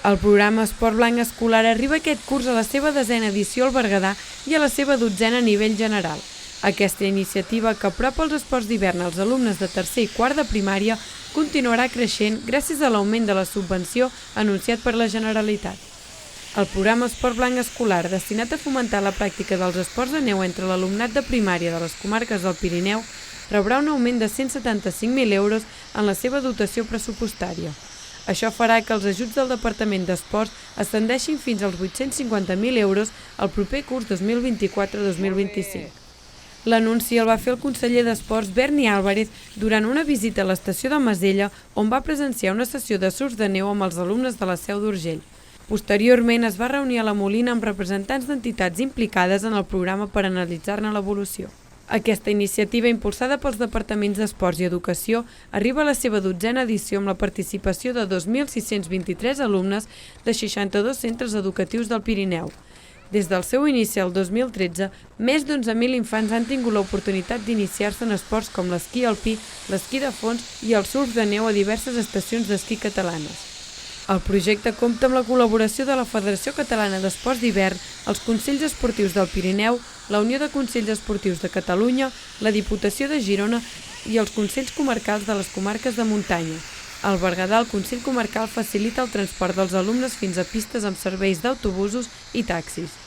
El programa Esport Blanc Escolar arriba aquest curs a la seva 10a edició al Berguedà i a la seva 12a a nivell general. Aquesta iniciativa, que apropa els esports d'hivern als alumnes de tercer i quart de primària, continuarà creixent gràcies a l'augment de la subvenció anunciat per la Generalitat. El programa Esport Blanc Escolar, destinat a fomentar la pràctica dels esports de neu entre l'alumnat de primària de les comarques del Pirineu, rebrà un augment de 175.000 euros en la seva dotació pressupostària. Això farà que els ajuts del Departament d'Esports ascendeixin fins als 850.000 euros el proper curs 2024-2025. L'anunci el va fer el conseller d'Esports Berni Álvarez durant una visita a l'estació de Masella, on va presenciar una sessió de surf de neu amb els alumnes de la Seu d'Urgell. Posteriorment es va reunir a la Molina amb representants d'entitats implicades en el programa per analitzar-ne l'evolució. Aquesta iniciativa, impulsada pels departaments d'Esports i Educació, arriba a la seva 12a edició amb la participació de 2.623 alumnes de 62 centres educatius del Pirineu. Des del seu inici el 2013, més d'11.000 infants han tingut l'oportunitat d'iniciar-se en esports com l'esquí alpí, l'esquí de fons i el surf de neu a diverses estacions d'esquí catalanes. El projecte compta amb la col·laboració de la Federació Catalana d'Esports d'Hivern, els Consells Esportius del Pirineu, la Unió de Consells Esportius de Catalunya, la Diputació de Girona i els Consells Comarcals de les comarques de muntanya. Al Berguedà, el Consell Comarcal facilita el transport dels alumnes fins a pistes amb serveis d'autobusos i taxis.